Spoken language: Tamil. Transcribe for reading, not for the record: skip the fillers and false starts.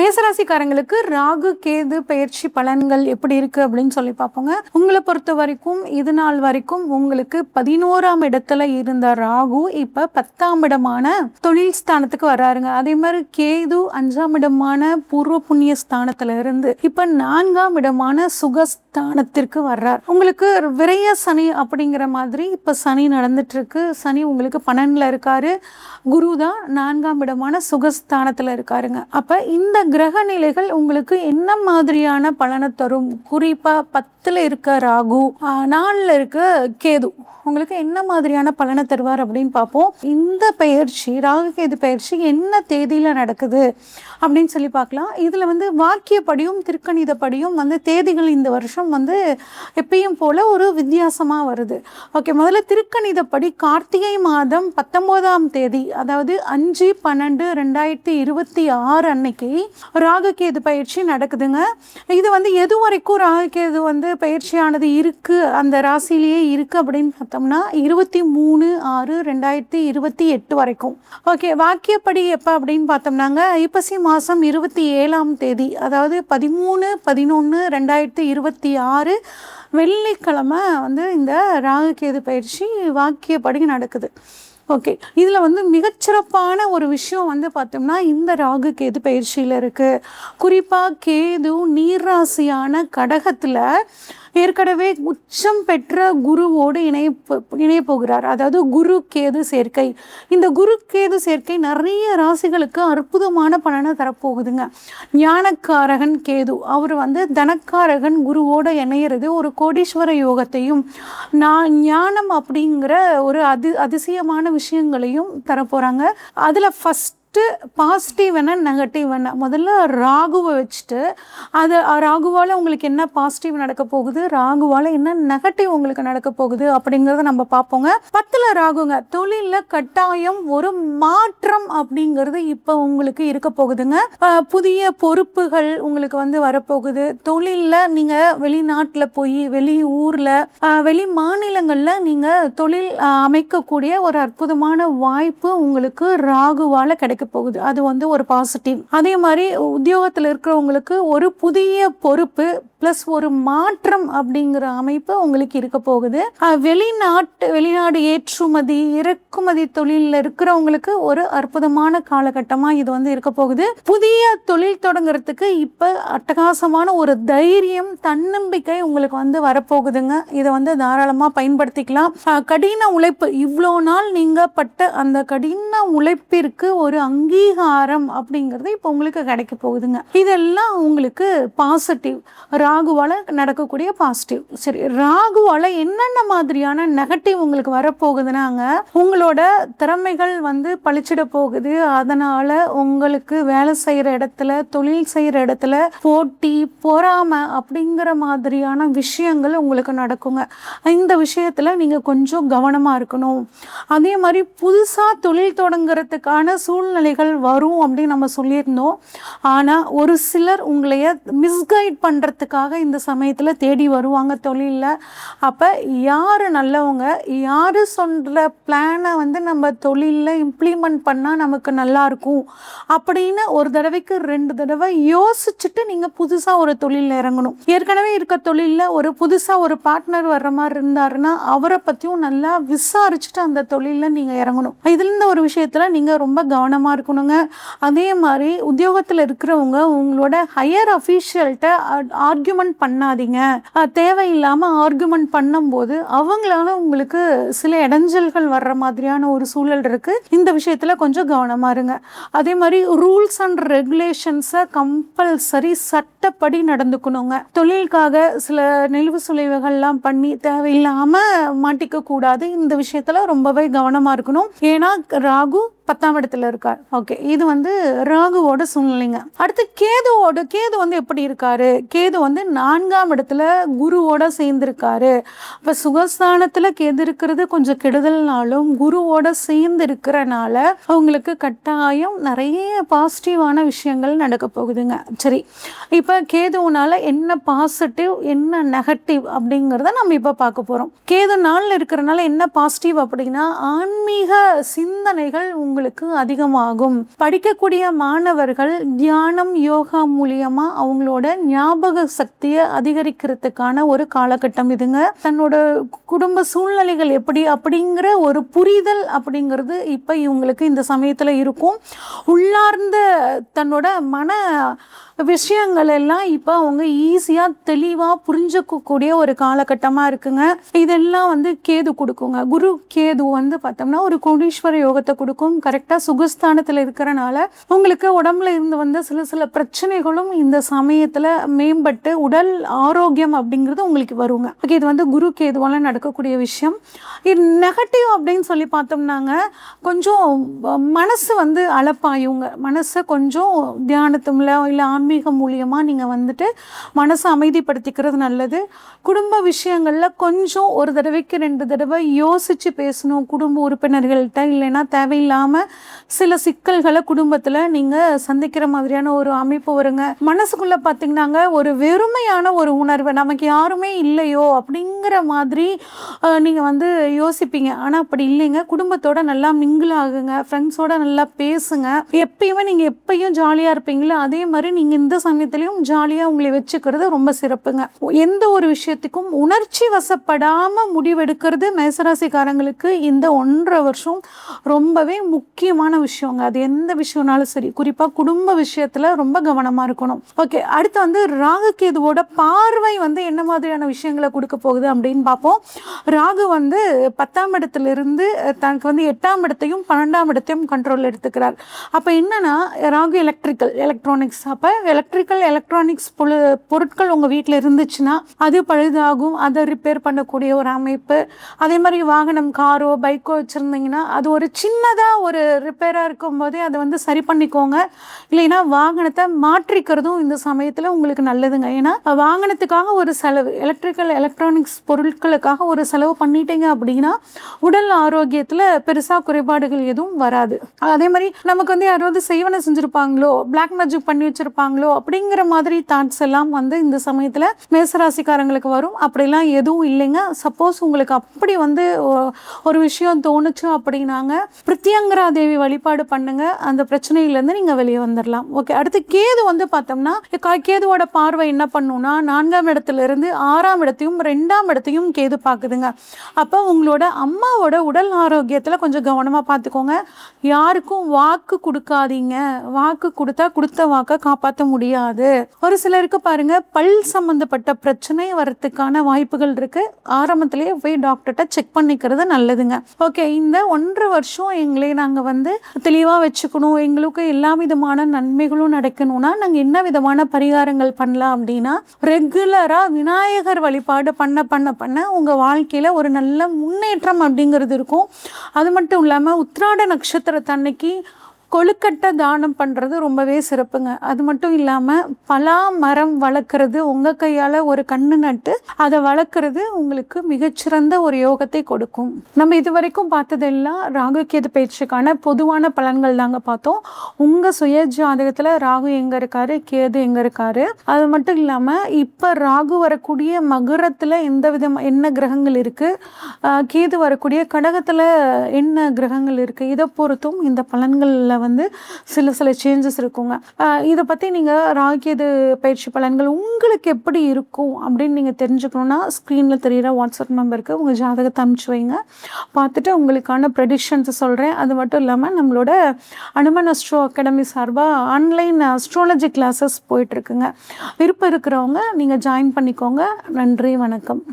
மேசராசிக்காரங்களுக்கு ராகு கேது பெயர்ச்சி பலன்கள் எப்படி இருக்கு அப்படின்னு சொல்லி பார்ப்போங்க. உங்களை பொறுத்த வரைக்கும் இது நாள் வரைக்கும் உங்களுக்கு 11ஆம் இடத்துல இருந்த ராகு இப்ப 10ஆம் இடமான தொழில் ஸ்தானத்துக்கு வர்றாருங்க. அதே மாதிரி கேது 5ஆம் இடமான பூர்வ புண்ணிய ஸ்தானத்துல இருந்து இப்ப 4ஆம் இடமான சுகஸ்தானத்திற்கு வர்றார். உங்களுக்கு விரய சனி அப்படிங்கிற மாதிரி இப்ப சனி நடந்துட்டு இருக்கு. சனி உங்களுக்கு 12ல இருக்காரு. குரு தான் 4ஆம் இடமான சுகஸ்தானத்துல இருக்காருங்க. அப்ப இந்த கிரக நிலைகள் உங்களுக்கு என்ன மாதிரியான பலனை தரும்? குறிப்பா 10ல இருக்க ராகு, 4ல இருக்க கேது உங்களுக்கு என்ன மாதிரியான பலனை தருவார் அப்படின்னு பார்ப்போம். இந்த பயிற்சி ராகு கேது பயிற்சி என்ன தேதியில நடக்குது அப்படின்னு சொல்லி பார்க்கலாம். இதுல வாக்கியப்படியும் திருக்கணிதப்படியும் தேதிகள் இந்த வருஷம் எப்பயும் போல ஒரு வித்தியாசமா வருது. ஓகே, முதல்ல திருக்கணிதப்படி கார்த்திகை மாதம் 19ஆம் தேதி, அதாவது 5/12/2026 அன்னைக்கு ராகு கேது பயிற்சி நடக்குதுங்க. இது எது வரைக்கும் ராகு கேது பயிற்சியானது இருக்கு, அந்த ராசியிலேயே இருக்கு அப்படின்னு பார்த்தோம்னா 23/6/2028 வரைக்கும். ஓகே, வாக்கியப்படி எப்ப அப்படின்னு பார்த்தோம்னாங்க ஐப்பசி மாசம் 27ஆம் தேதி, அதாவது 13/11/2026 வெள்ளிக்கிழமை இந்த ராகு கேது பயிற்சி வாக்கியப்படி நடக்குது. ஓகே, இதில் மிகச்சிறப்பான ஒரு விஷயம் பார்த்தோம்னா இந்த ராகு கேது பயிற்சியில் இருக்குது. குறிப்பாக கேது நீர்ராசியான கடகத்தில் ஏற்கனவே உச்சம் பெற்ற குருவோடு இணைய போகிறார். அதாவது குரு கேது சேர்க்கை. இந்த குரு கேது சேர்க்கை நிறைய ராசிகளுக்கு அற்புதமான பலனை தரப்போகுதுங்க. ஞானக்காரகன் கேது அவர் தனக்காரகன் குருவோடு இணையிறது ஒரு கோடீஸ்வர யோகத்தையும் ஞானம் அப்படிங்கிற ஒரு அதிசயமான விஷயங்களையும் தரப்போகிறாங்க. அதில் ஃபஸ்ட் பாசிட்டிவ் என்ன நெகட்டிவ் என்ன, முதல்ல ராகுவை வச்சுட்டு அது ராகுவால் உங்களுக்கு என்ன பாசிட்டிவ் நடக்க போகுது, ராகுவால் என்ன நெகட்டிவ் உங்களுக்கு நடக்க போகுது அப்படிங்கிறத நம்ம பார்ப்போங்க. 10ல் ராகுங்க, தொழிலில் கட்டாயம் ஒரு மாற்றம் அப்படிங்கிறது இப்போ உங்களுக்கு இருக்க போகுதுங்க. புதிய பொறுப்புகள் உங்களுக்கு வரப்போகுது. தொழிலில் நீங்கள் வெளிநாட்டில் போய் வெளி ஊரில் வெளி மாநிலங்களில் நீங்கள் தொழில் அமைக்கக்கூடிய ஒரு அற்புதமான வாய்ப்பு உங்களுக்கு ராகுவால் கிடைக்க போகுது. அது ஒரு பாசிட்டிவ். அதே மாதிரி உத்தியோகத்தில் இருக்கிறவங்களுக்கு ஒரு புதிய பொறுப்பு பிளஸ் ஒரு மாற்றம் அப்படிங்கிற அமைப்பு உங்களுக்கு இருக்க போகுது. வெளிநாடு ஏற்றுமதி இறக்குமதி தொழிலில் இருக்கிறவங்களுக்கு ஒரு அற்புதமான காலகட்டமா இது இருக்க போகுது. புதிய தொழில் தொடங்குறதுக்கு இப்ப அட்டகாசமான ஒரு தைரியம் தன்னம்பிக்கை உங்களுக்கு வரப்போகுதுங்க. இதை தாராளமா பயன்படுத்திக்கலாம். கடின உழைப்பு, இவ்வளோ நாள் நீங்க பட்ட அந்த கடின உழைப்பிற்கு ஒரு அங்கீகாரம் அப்படிங்கிறது இப்போ உங்களுக்கு கிடைக்க போகுதுங்க. இதெல்லாம் உங்களுக்கு பாசிட்டிவ், ராகுவால நடக்கக்கூடிய பாசிட்டிவ். சரி, ராகுவால என்னென்ன மாதிரியான நெகட்டிவ் உங்களுக்கு வரப்போகுதுன்னாங்க, உங்களோட திறமைகள் பழிச்சிட போகுது. அதனால உங்களுக்கு வேலை செய்யற இடத்துல தொழில் செய்யற இடத்துல போட்டி பொறாமை அப்படிங்கிற மாதிரியான விஷயங்கள் உங்களுக்கு நடக்குங்க. இந்த விஷயத்துல நீங்க கொஞ்சம் கவனமா இருக்கணும். அதே மாதிரி புதுசா தொழில் தொடங்குறதுக்கான சூழ்நிலைகள் வரும் அப்படின்னு நம்ம சொல்லியிருந்தோம். ஆனால் ஒரு சிலர் உங்களைய மிஸ்கைட் பண்ணுறதுக்காக இந்த சமயத்தில் தேடி வருவாங்க தொழிலில். அப்போ யார் நல்லவங்க, யார் சொல்கிற பிளானை நம்ம தொழிலில் இம்ப்ளிமெண்ட் பண்ணால் நமக்கு நல்லாயிருக்கும் அப்படின்னு ஒரு தடவைக்கு 2 தடவை யோசிச்சுட்டு நீங்கள் புதுசாக ஒரு தொழிலில் இறங்கணும். ஏற்கனவே இருக்க தொழிலில் ஒரு புதுசாக ஒரு பார்ட்னர் வர்ற மாதிரி இருந்தாருன்னா அவரை பற்றியும் நல்லா விசாரிச்சுட்டு அந்த தொழிலில் நீங்கள் இறங்கணும். இதுல இந்த ஒரு விஷயத்தில் நீங்கள் ரொம்ப கவனமாக இருக்கணுங்க. அதே மாதிரி உத்தியோகத்தில் இருக்கிறவங்க உங்களோட ஹையர் அஃபீஷியல்கிட்ட ஆர்கியூமெண்ட் பண்ணாதீங்க. தேவையில்லாமல் ஆர்கியூமெண்ட் பண்ணும்போது அவங்களால உங்களுக்கு சில இடைஞ்சல்கள் வர்ற மாதிரியான ஒரு சூழல் இருக்குது. இந்த விஷயத்தில் கொஞ்சம் கவனமாக இருங்க. அதே மாதிரி ரூல்ஸ் அண்ட் ரெகுலேஷன்ஸை கம்பல்சரி சட்டப்படி நடந்துக்கணுங்க. தொழிலுக்காக சில நெளிவு சுழிவுகள்லாம் பண்ணி தேவையில்லாமல் மாட்டிக்க கூடாது. இந்த விஷயத்தில் ரொம்பவே கவனமாக இருக்கணும். ஏன்னா ராகு 10ஆம் இடத்துல இருக்கார். ஓகே, இது ராகுவோட சூழ்நிலைங்க. அடுத்து கேது எப்படி இருக்காரு? கேது 4ஆம் இடத்துல குருவோட சேர்ந்திருக்காரு. அப்ப சுகஸ்தானத்துல கேது இருக்கிறது கொஞ்சம் கெடுதல்னாலும் குருவோட சேர்ந்து இருக்கிறனால அவங்களுக்கு கட்டாயம் நிறைய பாசிட்டிவான விஷயங்கள் நடக்க போகுதுங்க. சரி, இப்ப கேதுனால என்ன பாசிட்டிவ் என்ன நெகட்டிவ் அப்படிங்கிறத நம்ம இப்ப பார்க்க போறோம். கேது 4ல் இருக்கிறனால என்ன பாசிட்டிவ் அப்படின்னா, ஆன்மீக சிந்தனைகள் உங்களுக்கு அதிகமாகும். படிக்கக்கூடிய மாணவர்கள் தியானம் யோகா மூலியமா அவங்களோட ஞாபக சக்தியை அதிகரிக்கிறதுக்கான ஒரு காலகட்டம் இதுங்க. தன்னோட குடும்ப சூழ்நிலைகள் எப்படி அப்படிங்கிற ஒரு புரிதல் அப்படிங்கிறது இப்போ இவங்களுக்கு இந்த சமயத்தில் இருக்கும். உள்ளார்ந்த தன்னோட மன விஷயங்கள் எல்லாம் இப்போ அவங்க ஈஸியாக தெளிவாக புரிஞ்சுக்கக்கூடிய ஒரு காலகட்டமாக இருக்குங்க. இதெல்லாம் வந்து கேது கொடுக்குங்க. குரு கேது வந்து பார்த்தோம்னா ஒரு கோடீஸ்வர யோகத்தை கொடுக்கும். கரெக்டாக சுகஸ்தானத்தில் இருக்கிறனால உங்களுக்கு உடம்புல இருந்து வந்த சில பிரச்சனைகளும் இந்த சமயத்தில் மேம்பட்டு உடல் ஆரோக்கியம் அப்படிங்கிறது உங்களுக்கு வருங்க. ஓகே, இது வந்து குரு கேதுவால நடக்கக்கூடிய விஷயம். இது நெகட்டிவ் அப்படின்னு சொல்லி பார்த்தோம்னாங்க, கொஞ்சம் மனசு வந்து அலப்பாயுங்க. மனசை கொஞ்சம் தியானத்துல இல்லை ஆன்மீகம் மூலியமாக நீங்கள் வந்துட்டு மனசை அமைதிப்படுத்திக்கிறது நல்லது. குடும்ப விஷயங்களில் கொஞ்சம் ஒரு தடவைக்கு 2 தடவை யோசித்து பேசணும் குடும்ப உறுப்பினர்கள்ட்ட. இல்லைன்னா தேவையில்லாமல் சில சிக்கல்களை குடும்பத்தில் நீங்கள் சந்திக்கிற மாதிரியான ஒரு அமைப்பு வருங்க. மனசுக்குள்ளே பார்த்திங்கன்னாங்க ஒரு வெறுமையான ஒரு உணர்வு, நமக்கு யாருமே இல்லையோ அப்படிங்கிற மாதிரி நீங்கள் வந்து யோசிப்பீங்க. ஆனால் அப்படி இல்லைங்க. குடும்பத்தோட நல்லா மிங்கிள் ஆகுங்க, ஃப்ரெண்ட்ஸோட நல்லா பேசுங்க. எப்பயுமே நீங்கள் எப்பயும் ஜாலியாக இருப்பீங்களோ அதே மாதிரி நீங்கள் இந்த சமயத்திலையும் ஜாலியாக உங்களை வச்சுக்கிறது ரொம்ப சிறப்புங்க. எந்த ஒரு விஷயத்துக்கும் உணர்ச்சி வசப்படாமல் முடிவெடுக்கிறது மேசராசிக்காரங்களுக்கு இந்த 1.5 வருஷம் ரொம்பவே முக்கியமான விஷயங்க. அது எந்த விஷயம்னாலும் சரி, குறிப்பாக குடும்ப விஷயத்தில் ரொம்ப கவனமாக இருக்கணும். ஓகே, அடுத்து வந்து ராகு கேதுவோட பார்வை வந்து என்ன மாதிரியான விஷயங்களை கொடுக்க போகுது அப்படின்னு பார்ப்போம். ராகு வந்து 10ஆம் இடத்திலிருந்து தனக்கு வந்து 8ஆம் இடத்தையும் 12ஆம் இடத்தையும் கண்ட்ரோல் எடுத்துக்கிறார். அப்போ என்னன்னா ராகு எலக்ட்ரானிக்ஸ். அப்போ எலக்ட்ரானிக்ஸ் பொருட்கள் உங்கள் வீட்டில் இருந்துச்சுன்னா அது பழுதாகும், அதை ரிப்பேர் பண்ணக்கூடிய ஒரு அமைப்பு. அதே மாதிரி வாகனம், காரோ பைக்கோ வச்சுருந்தீங்கன்னா அது ஒரு சின்னதாக ஒரு ரிப்பேராக இருக்கும் போதே அதை வந்து சரி பண்ணிக்கோங்க. இல்லைன்னா வாகனத்தை மாற்றிக்கிறதும் இந்த சமயத்தில் உங்களுக்கு நல்லதுங்க. ஏன்னா வாகனத்துக்காக ஒரு செலவு, எலக்ட்ரானிக்ஸ் பொருட்களுக்காக ஒரு செலவு பண்ணிட்டீங்க அப்படின்னா உடல் ஆரோக்கியத்தில் பெருசாக குறைபாடுகள் எதுவும் வராது. அதே மாதிரி நமக்கு வந்து யாராவது செய்வனை செஞ்சுருப்பாங்களோ, பிளாக் மேஜிக் பண்ணி வச்சுருப்பாங்களோ அப்படிங்கிற மாதிரி தாட்ஸ் எல்லாம் வந்து இந்த சமயத்தில் மேசராசிக்காரங்களுக்கு வரும். அப்படிலாம் எதுவும் இல்லைங்க. சப்போஸ் உங்களுக்கு அப்படி வந்து ஒரு விஷயம் தோணுச்சு அப்படின்னாங்க பிரித்யங்கரா தேவி வழிபாடு பண்ணுங்க, அந்த பிரச்சனையிலேருந்து நீங்கள் வெளியே வந்துடலாம். ஓகே, அடுத்து கேது வந்து பார்த்தோம்னா கேதுவோட பார்வை என்ன பண்ணுன்னா 4ஆம் இடத்துலேருந்து 6ஆம் இடத்தையும் 2ஆம் இடத்தையும் கேது பார்க்குதுங்க. அப்போ உங்களோட அம்மாவோட உடல் ஆரோக்கியத்தில் கொஞ்சம் கவனமாக பார்த்துக்கோங்க. யாருக்கும் வாக்கு கொடுக்காதீங்க. வாக்கு கொடுத்த வாக்கை காப்பாற்ற முடியாது. ஒரு சிலருக்கு பாருங்க பல் சம்பந்தப்பட்ட பிரச்சனை வரத்துக்கான வாய்ப்புகள் இருக்கு. ஆரம்பத்திலேயே போய் டாக்டர்கிட்ட செக் பண்ணிக்கிறது நல்லதுங்க. ஓகே, இந்த 1.5 வருஷம் எங்களை நாங்கள் வந்து தெளிவாக வச்சுக்கணும், எங்களுக்கு எல்லா விதமான நன்மைகளும் நடக்கணும்னா நாங்கள் என்ன விதமான பரிகாரங்கள் பண்ணலாம் அப்படின்னா, ரெகுலராக விநாயகர் வழிபாடு பண்ண உங்கள் வாழ்க்கையில் ஒரு நல்ல முன்னேற்றம் அப்படிங்கிறது இருக்கும். அது மட்டும் இல்லாமல் உத்திராட நட்சத்திரத்தன்னைக்கு கொழுக்கட்டை தானம் பண்ணுறது ரொம்பவே சிறப்புங்க. அது மட்டும் இல்லாமல் பலா மரம் வளர்க்குறது, உங்கள் கையால் ஒரு கண்ணு நட்டு அதை வளர்க்குறது உங்களுக்கு மிகச்சிறந்த ஒரு யோகத்தை கொடுக்கும். நம்ம இது வரைக்கும் பார்த்ததெல்லாம் ராகு கேது பயிற்சிக்கான பொதுவான பலன்கள் தாங்க பார்த்தோம். உங்கள் சுய ஜாதகத்தில் ராகு எங்கே இருக்காரு, கேது எங்கே இருக்காரு, அது மட்டும் இல்லாமல் இப்போ ராகு வரக்கூடிய மகரத்தில் என்ன கிரகங்கள் இருக்குது, கேது வரக்கூடிய கடகத்தில் என்ன கிரகங்கள் இருக்குது, இதை பொறுத்தும் இந்த பலன்களில் வந்து சில சேஞ்சஸ் இருக்குங்க. இதை பற்றி நீங்கள் ராகு பயிற்சி பலன்கள் உங்களுக்கு எப்படி இருக்கும் அப்படின்னு நீங்கள் தெரிஞ்சுக்கணுன்னா ஸ்க்ரீனில் தெரிகிற வாட்ஸ்அப் நம்பருக்கு உங்கள் ஜாதகத்தை அனுப்பிச்சு வைங்க. பார்த்துட்டு உங்களுக்கான ப்ரெடிக்ஷன்ஸை சொல்கிறேன். அது மட்டும் இல்லாமல் நம்மளோட அனுமன் அஸ்ட்ரோ அகாடமி சார்பாக ஆன்லைன் அஸ்ட்ராலஜி கிளாஸஸ் போயிட்டுருக்குங்க. விருப்பம் இருக்கிறவங்க நீங்கள் ஜாயின் பண்ணிக்கோங்க. நன்றி, வணக்கம்.